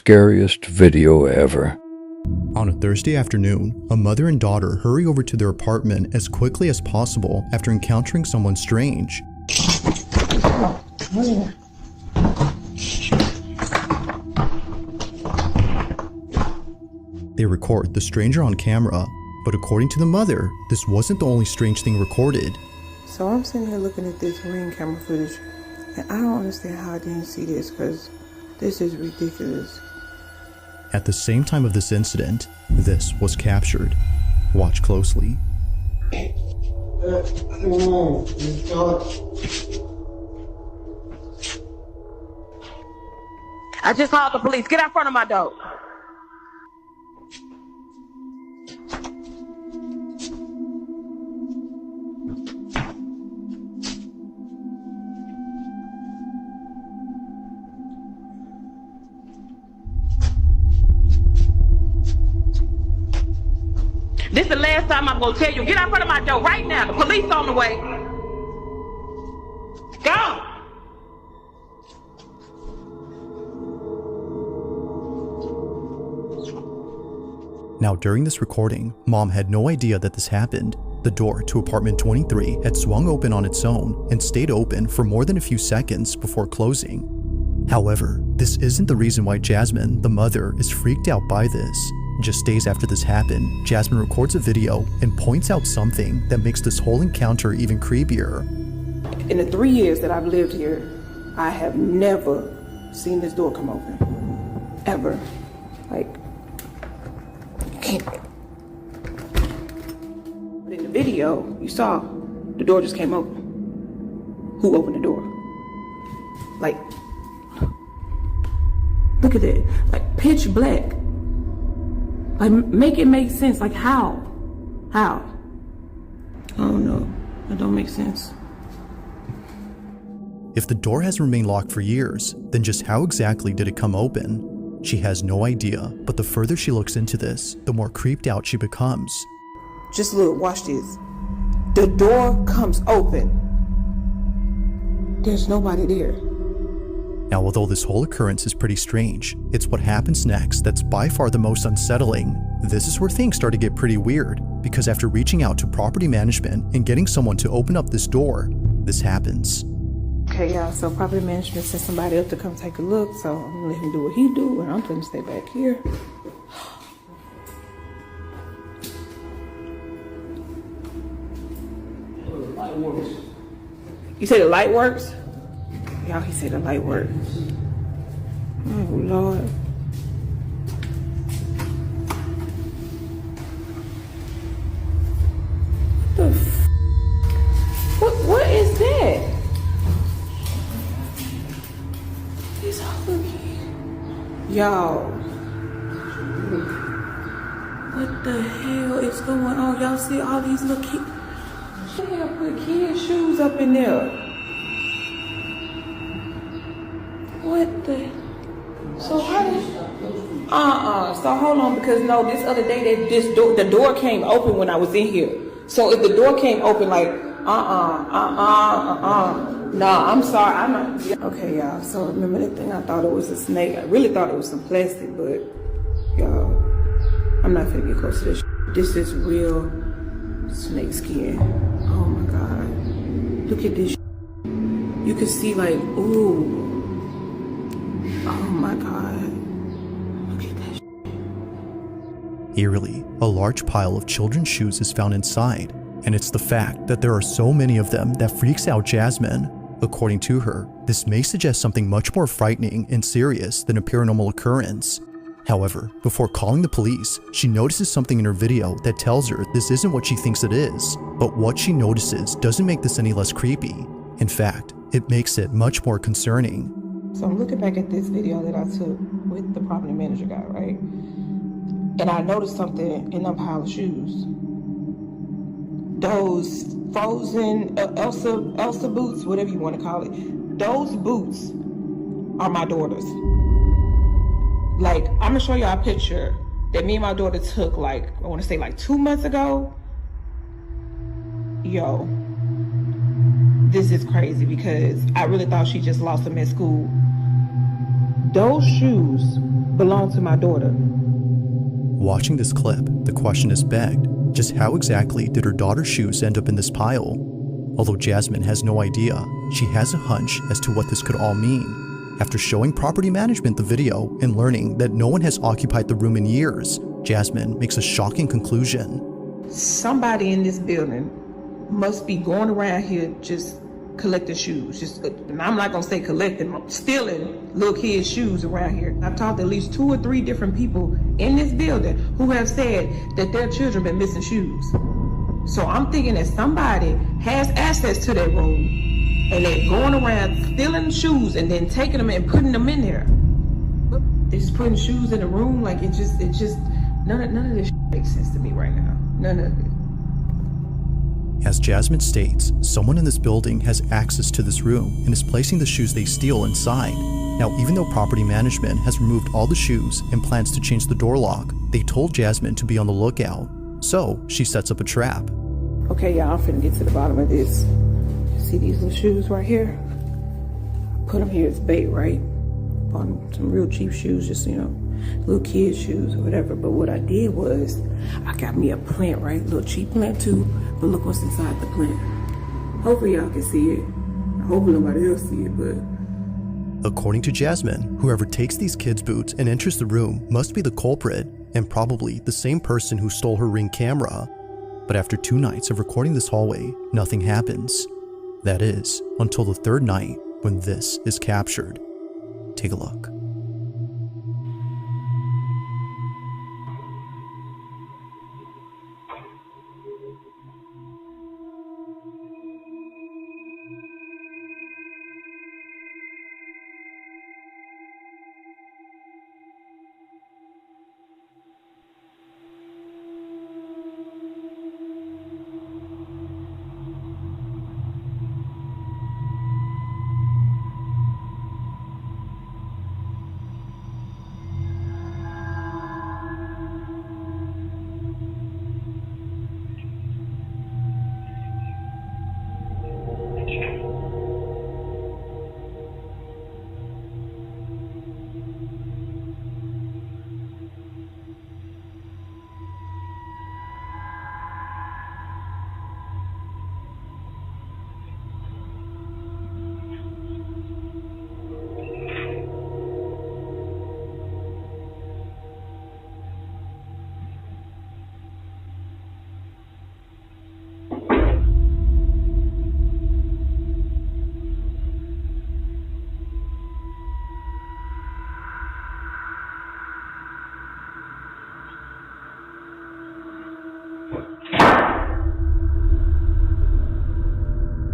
scariest video ever. On a Thursday afternoon, a mother and daughter hurry over to their apartment as quickly as possible after encountering someone strange. They record the stranger on camera, but according to the mother, this wasn't the only strange thing recorded. So I'm sitting here looking at this Ring camera footage, and I don't understand how I didn't see this, because this is ridiculous. At the same time of this incident, this was captured. Watch closely. I just called the police. Get out front of my door. This is the last time I'm gonna tell you. Get out front of my door right now. The police on the way. Go! Now, during this recording, Mom had no idea that this happened. The door to apartment 23 had swung open on its own and stayed open for more than a few seconds before closing. However, this isn't the reason why Jasmine, the mother, is freaked out by this. Just days after this happened, Jasmine records a video and points out something that makes this whole encounter even creepier. In the 3 years that I've lived here, I have never seen this door come open. Ever. Like, can't. But in the video, you saw the door just came open. Who opened the door? Like, look at it. Like, pitch black. Like, make it make sense. Like, how? How? I don't know. It don't make sense. If the door has remained locked for years, then just how exactly did it come open? She has no idea, but the further she looks into this, the more creeped out she becomes. Just look, watch this. The door comes open. There's nobody there. Now, although this whole occurrence is pretty strange, it's what happens next that's by far the most unsettling. This is where things start to get pretty weird, because after reaching out to property management and getting someone to open up this door, this happens. Okay, y'all, so property management sent somebody up to come take a look, so I'm gonna let him do what he do, and I'm gonna stay back here. You say the light works? Y'all, he said the light works. Oh, Lord. What the what is that? These other kids. Y'all. What the hell is going on? Y'all see all these little kids? They have put kids' shoes up in there. What the? So how did? So hold on, because no, this other day the door came open when I was in here. So if the door came open, like no, I'm sorry, I'm not. Okay, y'all. So remember that thing? I thought it was a snake. I really thought it was some plastic, but y'all, I'm not gonna get close to this. This is real snake skin. Oh my God! Look at this. You can see like, ooh. Oh my God. Look at that. Eerily, a large pile of children's shoes is found inside, and it's the fact that there are so many of them that freaks out Jasmine. According to her, this may suggest something much more frightening and serious than a paranormal occurrence. However, before calling the police, she notices something in her video that tells her this isn't what she thinks it is. But what she notices doesn't make this any less creepy. In fact, it makes it much more concerning. So I'm looking back at this video that I took with the property manager guy, right? And I noticed something in that pile of shoes. Those frozen Elsa boots, whatever you want to call it. Those boots are my daughter's. Like, I'm gonna show y'all a picture that me and my daughter took, like, I want to say like 2 months ago. Yo, this is crazy because I really thought she just lost them at school. Those shoes belong to my daughter. Watching this clip, the question is begged, just how exactly did her daughter's shoes end up in this pile? Although Jasmine has no idea, she has a hunch as to what this could all mean. After showing property management the video and learning that no one has occupied the room in years, Jasmine makes a shocking conclusion. Somebody in this building must be going around here just collecting shoes. And I'm not gonna say collecting, stealing little kids' shoes around here. I've talked to at least 2 or 3 different people in this building who have said that their children been missing shoes. So I'm thinking that somebody has access to that room and they're going around stealing shoes and then taking them and putting them in there. They're just putting shoes in the room. Like it just none of this makes sense to me right now. None of it. As Jasmine states, someone in this building has access to this room and is placing the shoes they steal inside. Now, even though property management has removed all the shoes and plans to change the door lock, they told Jasmine to be on the lookout. So, she sets up a trap. Okay, y'all, I'm finna get to the bottom of this. See these little shoes right here? I put them here as bait, right? Bought some real cheap shoes, just, little kids' shoes or whatever. But what I did was, I got me a plant, right? Little cheap plant too, but look what's inside the plant. Hopefully y'all can see it. Hopefully nobody else see it, but... According to Jasmine, whoever takes these kids' boots and enters the room must be the culprit, and probably the same person who stole her Ring camera. But after 2 nights of recording this hallway, nothing happens. That is, until the 3rd night, when this is captured. Take a look.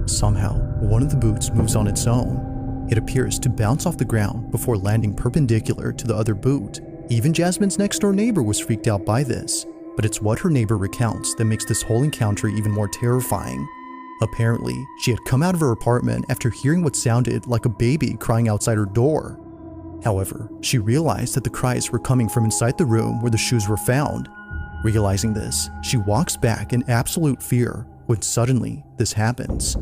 Somehow, one of the boots moves on its own. It appears to bounce off the ground before landing perpendicular to the other boot. Even Jasmine's next-door neighbor was freaked out by this, but it's what her neighbor recounts that makes this whole encounter even more terrifying. Apparently, she had come out of her apartment after hearing what sounded like a baby crying outside her door. However, she realized that the cries were coming from inside the room where the shoes were found. Realizing this, she walks back in absolute fear when suddenly this happens.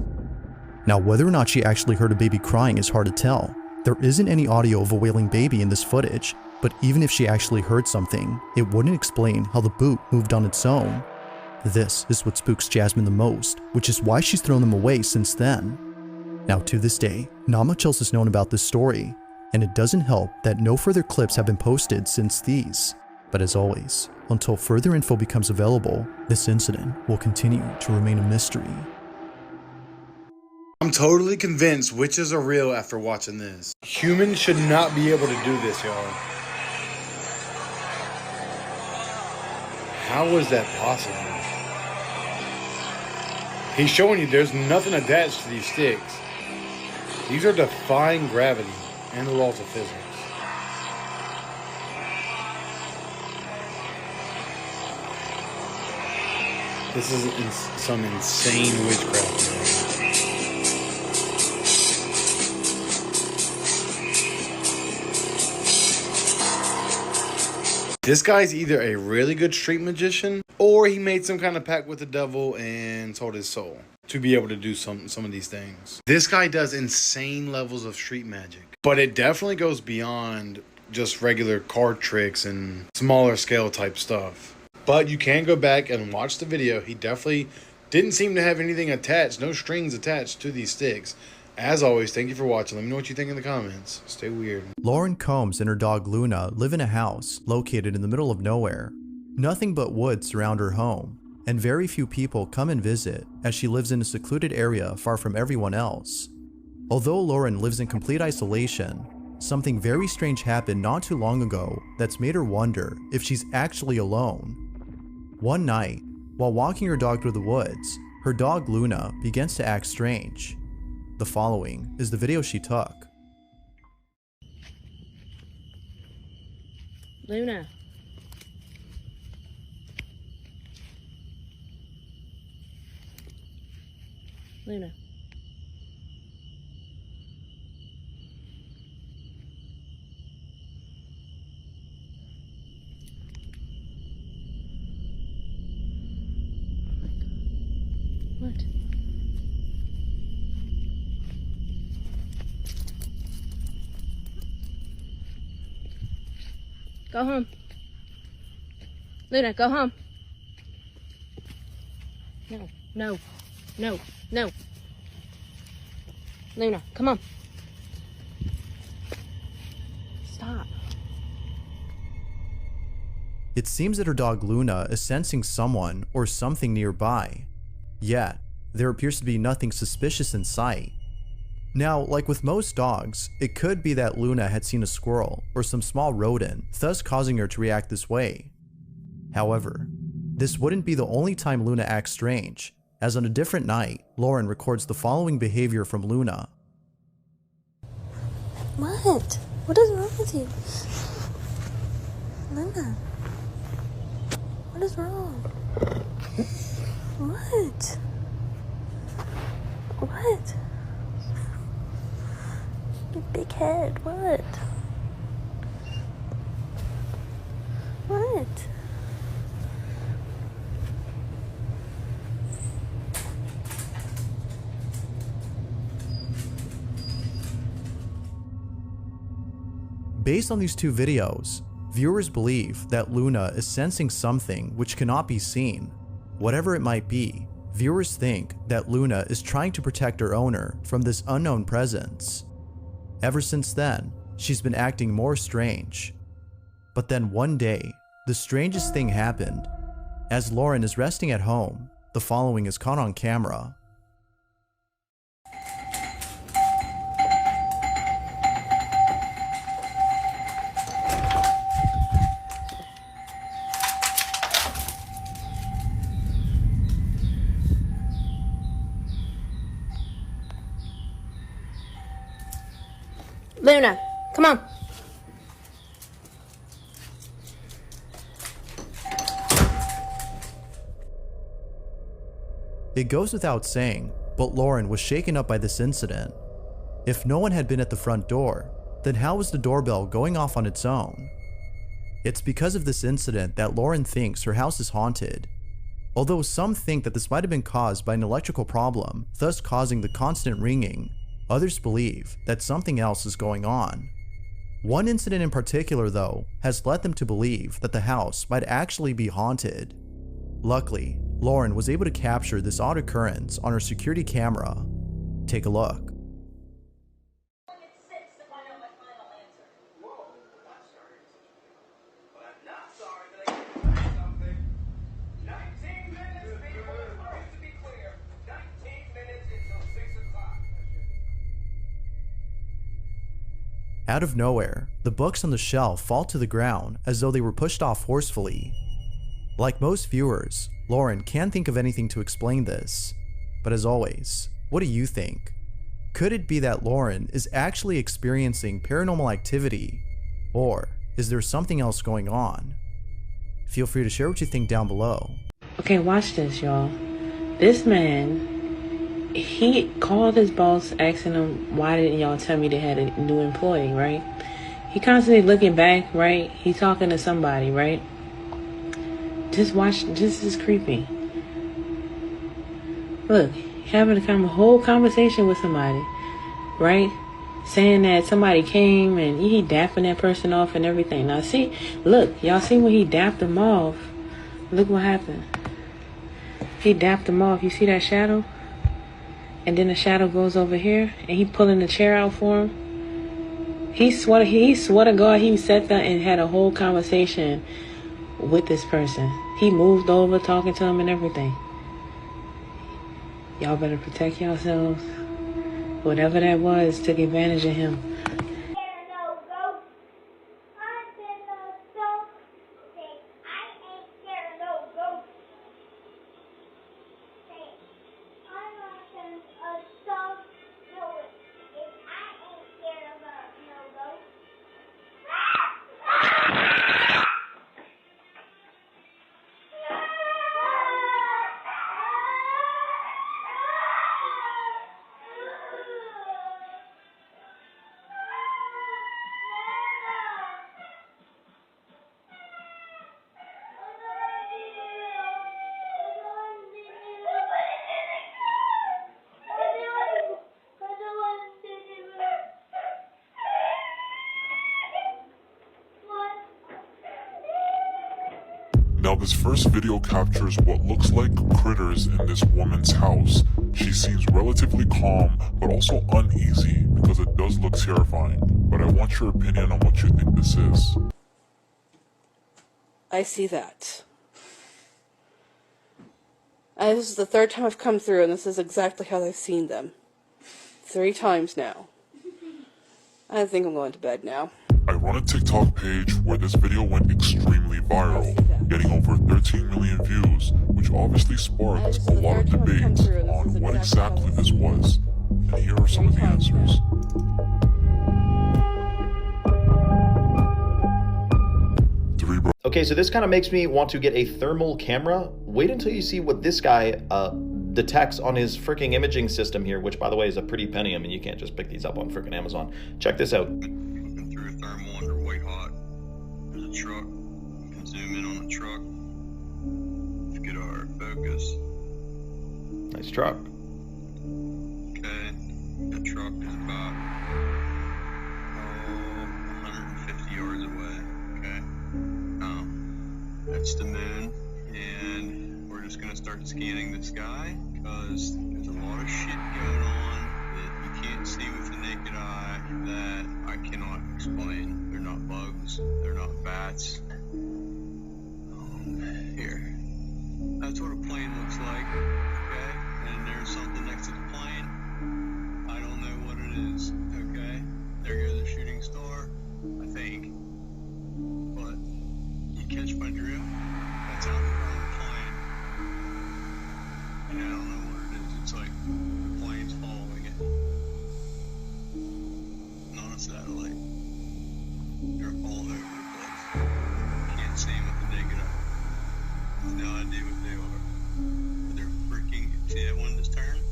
Now, whether or not she actually heard a baby crying is hard to tell. There isn't any audio of a wailing baby in this footage, but even if she actually heard something, it wouldn't explain how the boot moved on its own. This is what spooks Jasmine the most, which is why she's thrown them away since then. Now, to this day, not much else is known about this story, and it doesn't help that no further clips have been posted since these. But as always, until further info becomes available, this incident will continue to remain a mystery. I'm totally convinced witches are real after watching this. Humans should not be able to do this, y'all. How is that possible? He's showing you there's nothing attached to these sticks. These are defying gravity and the laws of physics. This is some insane witchcraft, man. This guy's either a really good street magician, or he made some kind of pact with the devil and sold his soul to be able to do some of these things. This guy does insane levels of street magic, but it definitely goes beyond just regular card tricks and smaller scale type stuff. But you can go back and watch the video. He definitely didn't seem to have anything attached, no strings attached to these sticks. As always, thank you for watching. Let me know what you think in the comments. Stay weird. Lauren Combs and her dog Luna live in a house located in the middle of nowhere. Nothing but woods surround her home, and very few people come and visit as she lives in a secluded area far from everyone else. Although Lauren lives in complete isolation, something very strange happened not too long ago that's made her wonder if she's actually alone. One night, while walking her dog through the woods, her dog Luna begins to act strange. The following is the video she took. Luna. Luna. What? Go home. Luna, go home. No, no, no, no. Luna, come on. Stop. It seems that her dog Luna is sensing someone or something nearby. Yet, there appears to be nothing suspicious in sight. Now, like with most dogs, it could be that Luna had seen a squirrel or some small rodent, thus causing her to react this way. However, this wouldn't be the only time Luna acts strange, as on a different night, Lauren records the following behavior from Luna. What? What is wrong with you? Luna. What is wrong? What? What? Your big head. What? What? Based on these two videos, viewers believe that Luna is sensing something which cannot be seen. Whatever it might be, viewers think that Luna is trying to protect her owner from this unknown presence. Ever since then, she's been acting more strange. But then one day, the strangest thing happened. As Lauren is resting at home, the following is caught on camera. Luna, come on. It goes without saying, but Lauren was shaken up by this incident. If no one had been at the front door, then how was the doorbell going off on its own? It's because of this incident that Lauren thinks her house is haunted. Although some think that this might have been caused by an electrical problem, thus causing the constant ringing, others believe that something else is going on. One incident in particular, though, has led them to believe that the house might actually be haunted. Luckily, Lauren was able to capture this odd occurrence on her security camera. Take a look. Out of nowhere, the books on the shelf fall to the ground as though they were pushed off forcefully. Like most viewers, Lauren can't think of anything to explain this. But as always, what do you think? Could it be that Lauren is actually experiencing paranormal activity? Or is there something else going on? Feel free to share what you think down below. Okay, watch this, y'all. This man, he called his boss asking him, why didn't y'all tell me they had a new employee, right? He constantly looking back, right? He's talking to somebody, right? Just watch, this is creepy. Look, having a whole conversation with somebody, right? saying that somebody came and he dapping that person off and everything. Now see, look, y'all see when he dapped them off, look what happened. He dapped them off. You see that shadow? And then the shadow goes over here and he pulling the chair out for him. He swore to God he sat there and had a whole conversation with this person. He moved over talking to him and everything. Y'all better protect yourselves. Whatever that was took advantage of him. Now this first video captures what looks like critters in this woman's house. She seems relatively calm, but also uneasy because it does look terrifying. But I want your opinion on what you think this is. I see that. This is the third time I've come through, and this is exactly how I've seen them. 3 times now. I think I'm going to bed now. I run a TikTok page where this video went extremely viral, getting over 13 million views, which obviously sparked a lot of debate on what exactly this was. And here are some of the answers. Okay, so this kind of makes me want to get a thermal camera. Wait until you see what this guy detects on his freaking imaging system here, which by the way is a pretty penny. I mean, you can't just pick these up on freaking Amazon. Check this out. Looking through a thermal under white hot. There's a truck. You can zoom in on the truck. Let's get our focus. Nice truck. Okay, that truck is about 150 yards away. Okay, that's the moon, and we're just gonna start scanning the sky because there's a lot of shit going on that you can't see with the naked eye that I cannot explain. They're not bugs, they're not bats. Here, that's what a plane looks like. Okay, and there's something next to the plane. I don't know what it is. Okay, there goes a shooting star, I think. But you catch my drift? That's out in front of the plane. And I don't know what it is. It's like the plane's following it. Not a satellite. They're all over the place. Can't see them with the naked eye. No idea what they are. But they're freaking. See that one just turned?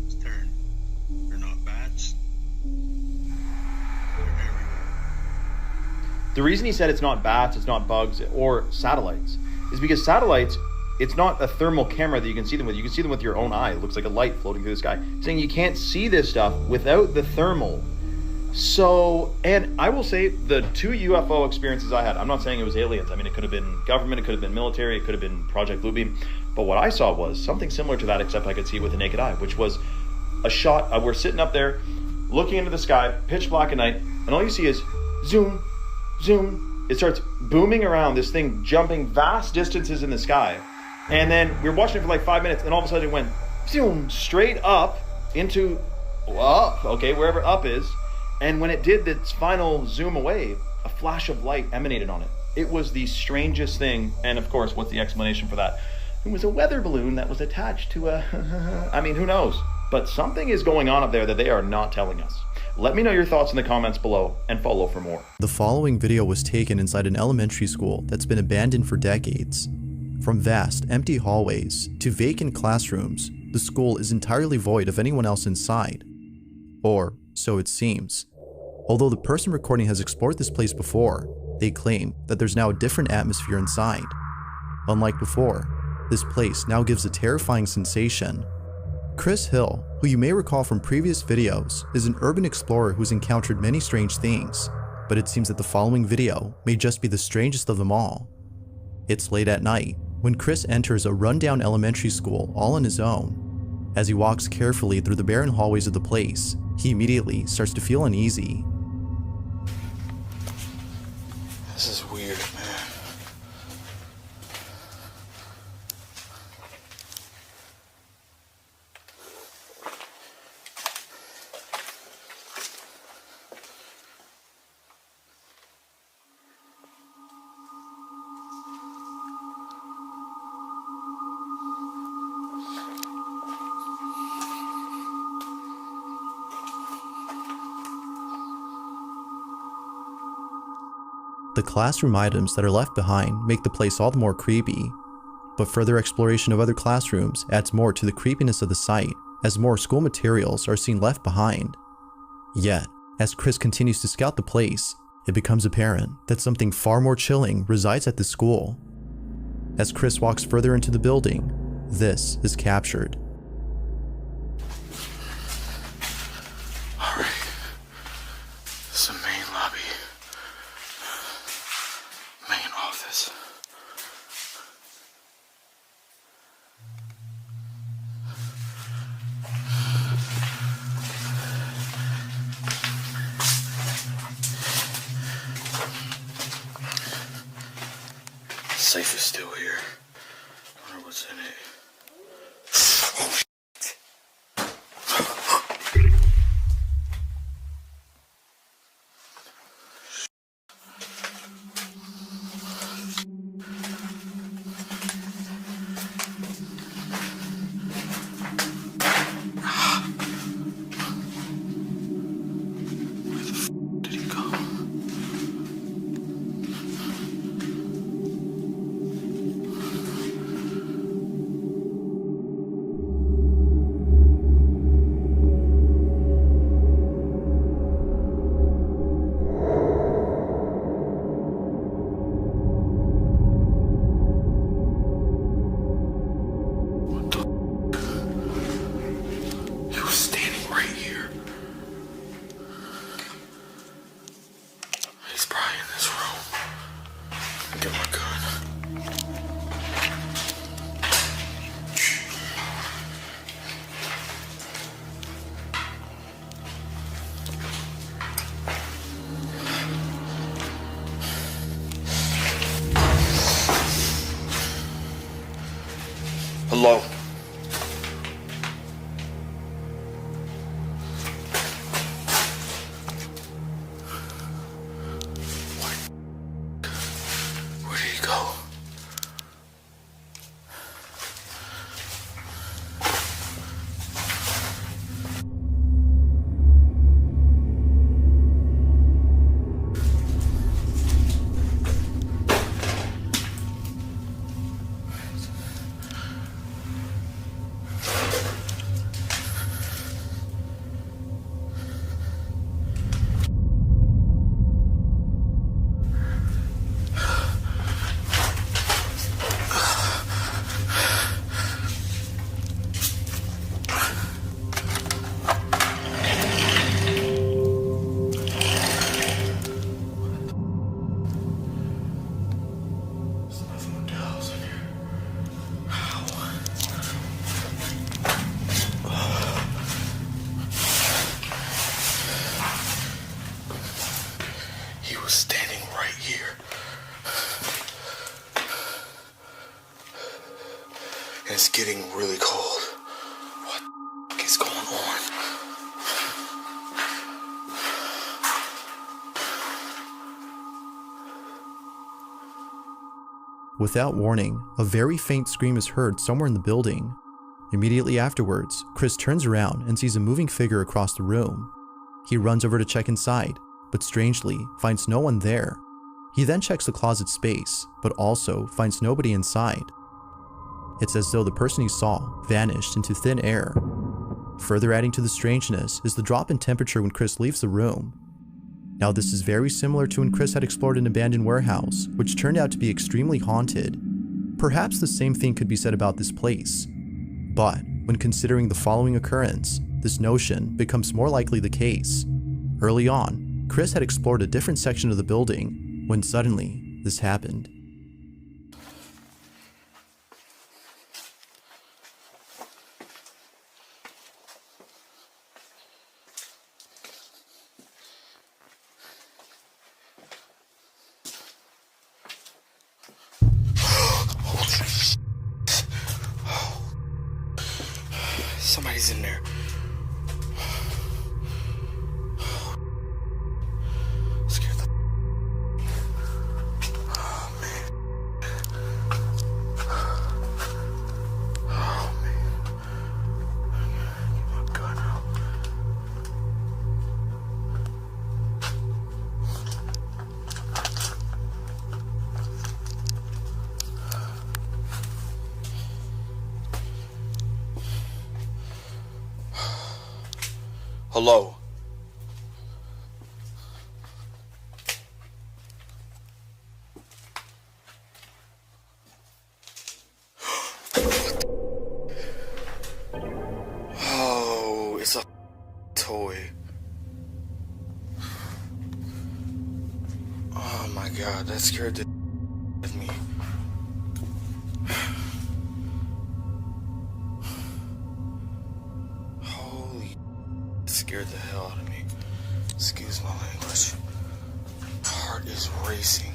Just turned. They're not bats. They're everywhere. The reason he said it's not bats, it's not bugs, or satellites, is because satellites, it's not a thermal camera that you can see them with. You can see them with your own eye. It looks like a light floating through the sky. Saying you can't see this stuff without the thermal. So, and I will say the 2 UFO experiences I had, I'm not saying it was aliens. I mean, it could have been government, it could have been military, it could have been Project Bluebeam. But what I saw was something similar to that, except I could see it with the naked eye, which was a shot. We're sitting up there, looking into the sky, pitch black at night, and all you see is zoom, zoom. It starts booming around, this thing jumping vast distances in the sky. And then we were watching it for like 5 minutes, and all of a sudden it went zoom, straight up into, up, okay, wherever up is. And when it did its final zoom away, a flash of light emanated on it. It was the strangest thing. And of course, what's the explanation for that? It was a weather balloon that was attached to a, I mean, who knows? But something is going on up there that they are not telling us. Let me know your thoughts in the comments below and follow for more. The following video was taken inside an elementary school that's been abandoned for decades. From vast, empty hallways to vacant classrooms, the school is entirely void of anyone else inside. Or so it seems. Although the person recording has explored this place before, they claim that there's now a different atmosphere inside. Unlike before, this place now gives a terrifying sensation. Chris Hill, who you may recall from previous videos, is an urban explorer who's encountered many strange things, but it seems that the following video may just be the strangest of them all. It's late at night when Chris enters a rundown elementary school all on his own. As he walks carefully through the barren hallways of the place, he immediately starts to feel uneasy. This is weird, man. The classroom items that are left behind make the place all the more creepy, but further exploration of other classrooms adds more to the creepiness of the site as more school materials are seen left behind. Yet, as Chris continues to scout the place, it becomes apparent that something far more chilling resides at the school. As Chris walks further into the building, this is captured. Alright. This is the main lobby. Main office. Safe is still here. I wonder what's in it. Hello. Where did he go? It's getting really cold. What is going on? Without warning, a very faint scream is heard somewhere in the building. Immediately afterwards, Chris turns around and sees a moving figure across the room. He runs over to check inside, but strangely finds no one there. He then checks the closet space, but also finds nobody inside. It's as though the person he saw vanished into thin air. Further adding to the strangeness is the drop in temperature when Chris leaves the room. Now this is very similar to when Chris had explored an abandoned warehouse, which turned out to be extremely haunted. Perhaps the same thing could be said about this place. But When considering the following occurrence, this notion becomes more likely the case. Early on, Chris had explored a different section of the building when suddenly this happened. Somebody's in there. Scared the. Oh man. Oh man. Get my gun out. Hello. Oh, it's a toy. Oh my god, that scared the of me. Holy, it scared the hell out of me. Excuse my language. My heart is racing.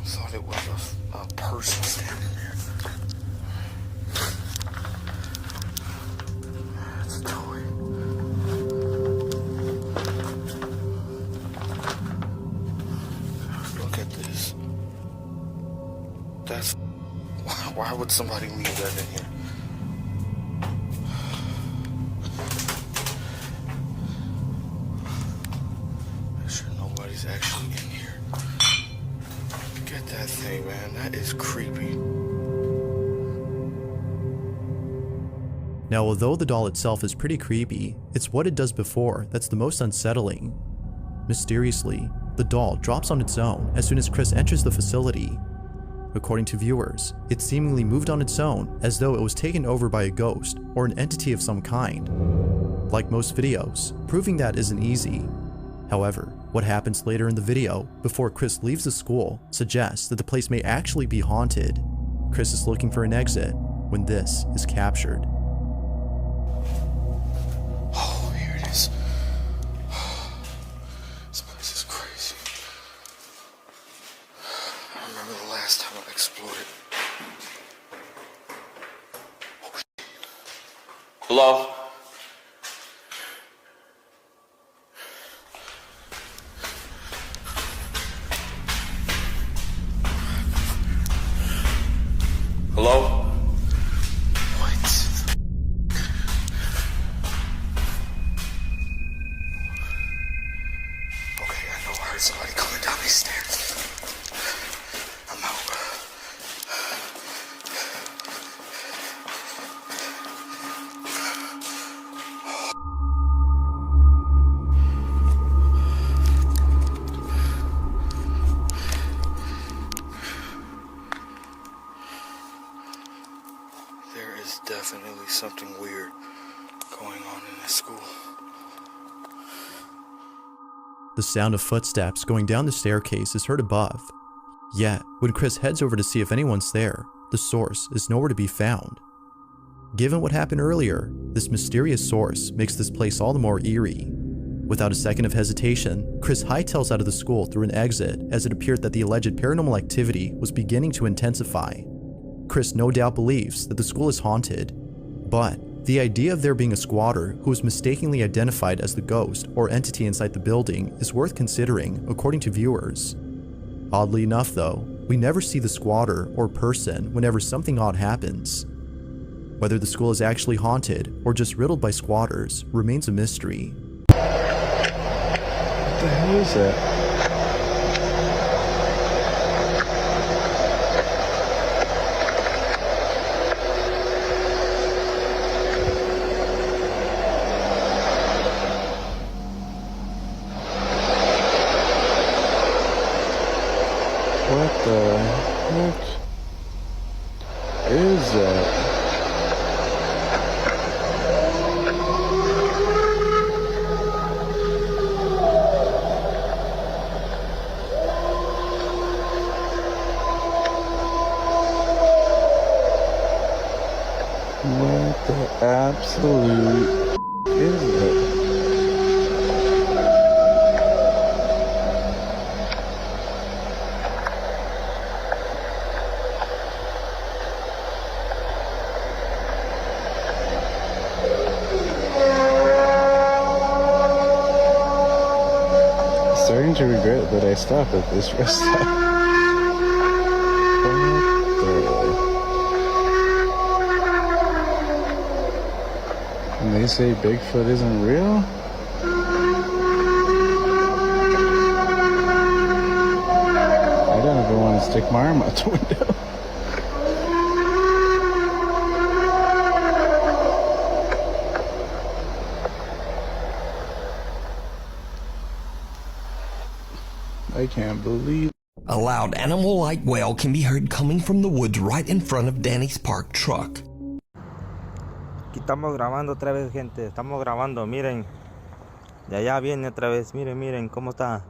I thought it was a person standing there. It's a toy. Look at this. That's... Why would somebody leave that in here? Make sure nobody's actually in here. Look at that thing, man. That is creepy. Now, although the doll itself is pretty creepy, it's what it does before that's the most unsettling. Mysteriously, the doll drops on its own as soon as Chris enters the facility. According to viewers, it seemingly moved on its own as though it was taken over by a ghost or an entity of some kind. Like most videos, proving that isn't easy. However, what happens later in the video, before Chris leaves the school, suggests that the place may actually be haunted. Chris is looking for an exit when this is captured. Oh, here it is. This place is crazy. I remember the last time I explored it. Oh, shit. Hello? Hello? What? Okay, I know I heard somebody coming down these stairs. I'm out. There is definitely something weird going on in this school. The sound of footsteps going down the staircase is heard above. Yet, when Chris heads over to see if anyone's there, the source is nowhere to be found. Given what happened earlier, this mysterious source makes this place all the more eerie. Without a second of hesitation, Chris hightails out of the school through an exit as it appeared that the alleged paranormal activity was beginning to intensify. Chris no doubt believes that the school is haunted, but the idea of there being a squatter who was mistakenly identified as the ghost or entity inside the building is worth considering, according to viewers. Oddly enough though, we never see the squatter or person whenever something odd happens. Whether the school is actually haunted or just riddled by squatters remains a mystery. What the hell is that? What the... heck is that? What the absolute is it? Starting to regret that I stopped at this rest stop. And they say Bigfoot isn't real? I don't ever want to stick my arm out the window. I can't believe. A loud animal-like wail can be heard coming from the woods right in front of Danny's parked truck. Aquí estamos grabando otra vez, gente. Estamos grabando, miren. De allá viene otra vez. Miren, miren cómo está.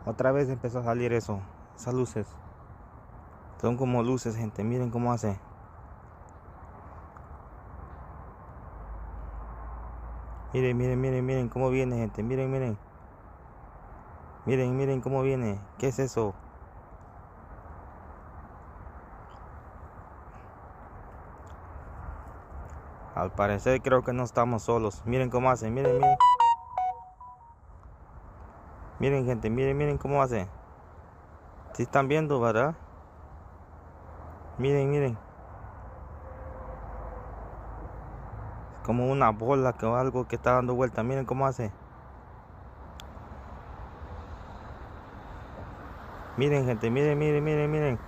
Otra vez empezó a salir eso. Esas luces. Son como luces, gente. Miren cómo hace. Miren, miren, miren, miren cómo viene, gente. Miren, miren. Miren, miren cómo viene. ¿Qué es eso? Al parecer creo que no estamos solos. Miren cómo hace. Miren, miren. Miren, gente. Miren, miren cómo hace. ¿Sí están viendo, verdad? Miren, miren. Es como una bola o algo que está dando vuelta. Miren cómo hace. Miren, gente, miren, miren, miren, miren.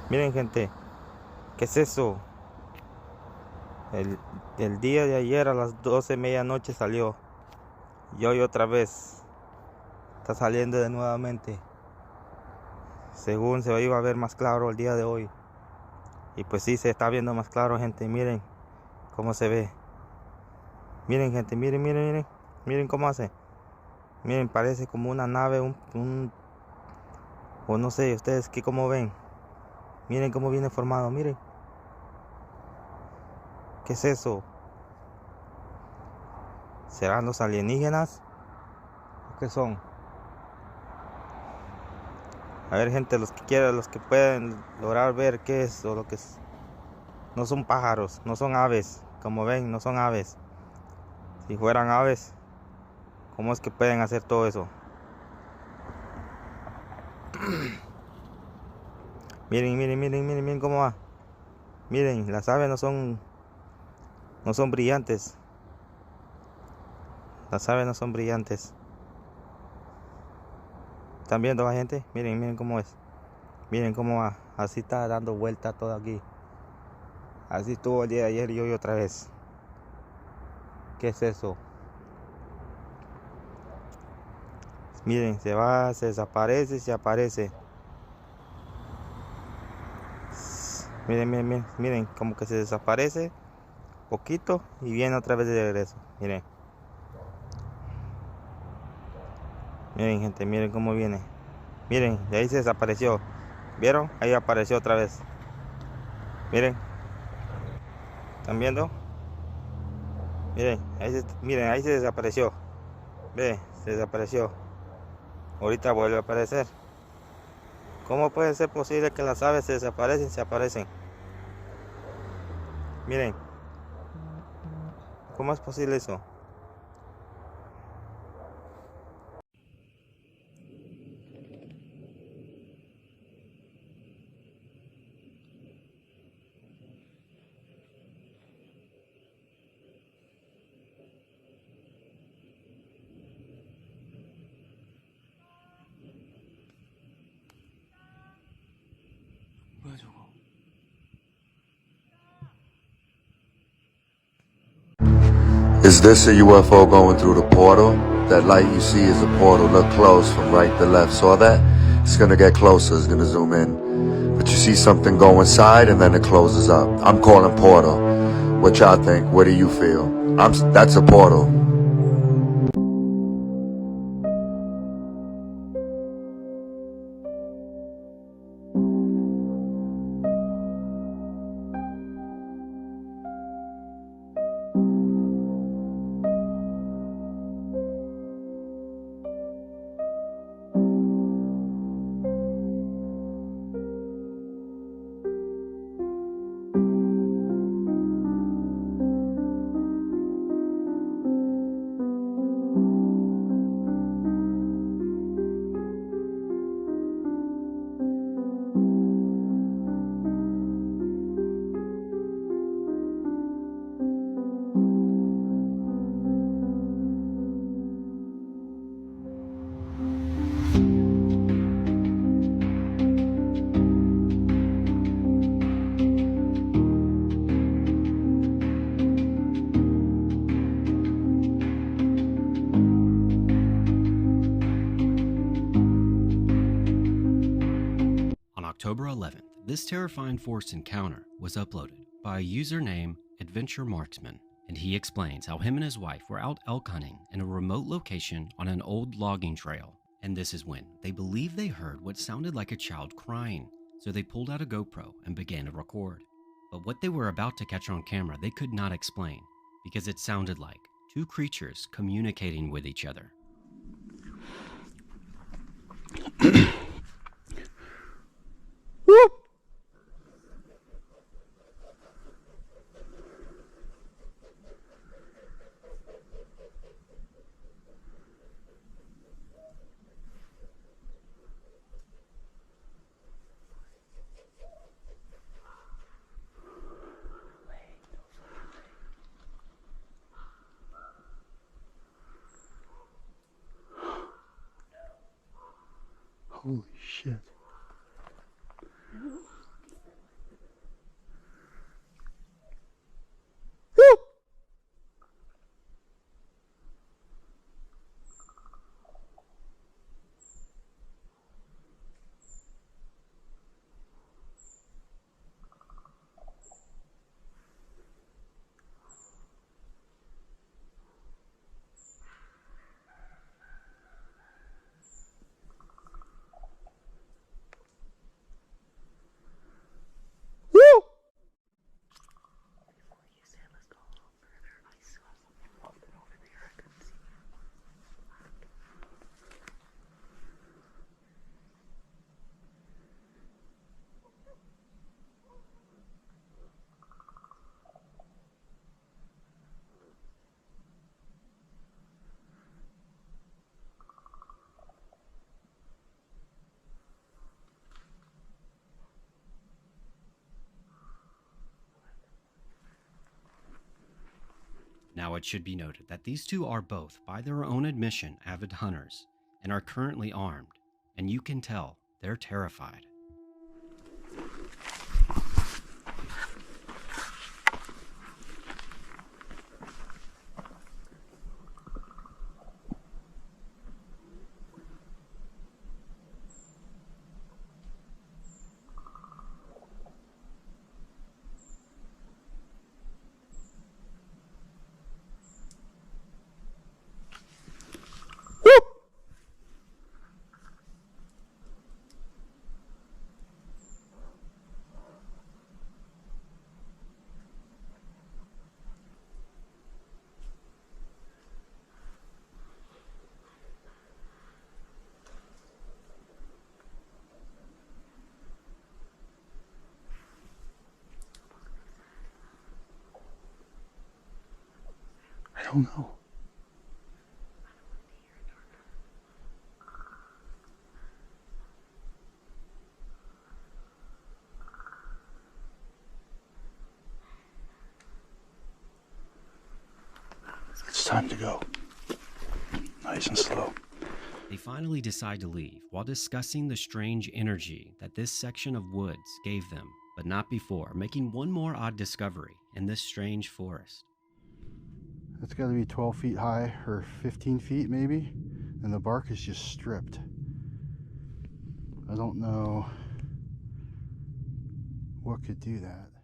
Miren, gente. ¿Qué es eso? El día de ayer a las 12 medianoche salió. Y hoy otra vez. Está saliendo de nuevamente. Según se iba a ver más claro el día de hoy. Y pues sí, se está viendo más claro, gente. Miren cómo se ve. Miren, gente, miren, miren, miren. Miren cómo hace. Miren, parece como una nave, o no sé, ustedes que cómo ven. Miren cómo viene formado, miren. ¿Qué es eso? ¿Serán los alienígenas? ¿Qué son? A ver, gente, los que quieran, los que pueden lograr ver qué es o lo que es. No son pájaros, no son aves. Como ven, no son aves. Si fueran aves, ¿cómo es que pueden hacer todo eso? Miren, miren, miren, miren, miren cómo va. Miren, las aves no son brillantes. Las aves no son brillantes. ¿Están viendo la gente? Miren, miren cómo es. Miren cómo va. Así está dando vuelta todo aquí. Así estuvo el día de ayer y hoy otra vez. ¿Qué es eso? Miren, se va, se desaparece, se aparece. Miren, miren, miren, miren, como que se desaparece poquito y viene otra vez de regreso. Miren. Miren, gente, miren cómo viene. Miren, de ahí se desapareció. ¿Vieron? Ahí apareció otra vez. Miren. ¿Están viendo? Miren, ahí se desapareció. Ve, se desapareció. Ahorita vuelve a aparecer. ¿Cómo puede ser posible que las aves se desaparecen? Se aparecen. Miren. ¿Cómo es posible eso? Is this a UFO going through the portal? That light you see is a portal. Look close from right to left. Saw that? It's gonna get closer. It's gonna zoom in. But you see something go inside and then it closes up. I'm calling portal. What y'all think? What do you feel? That's a portal. October 11th, this terrifying forest encounter was uploaded by a user named Adventure Marksman, and he explains how him and his wife were out elk hunting in a remote location on an old logging trail, and this is when they believed they heard what sounded like a child crying, so they pulled out a GoPro and began to record. But what they were about to catch on camera they could not explain, because it sounded like two creatures communicating with each other. Holy shit. Now it should be noted that these two are both, by their own admission, avid hunters, and are currently armed, and you can tell they're terrified. I don't know. It's time to go. Nice and slow. They finally decide to leave while discussing the strange energy that this section of woods gave them, but not before making one more odd discovery in this strange forest. That's got to be 12 feet high or 15 feet maybe, and the bark is just stripped. I don't know what could do that.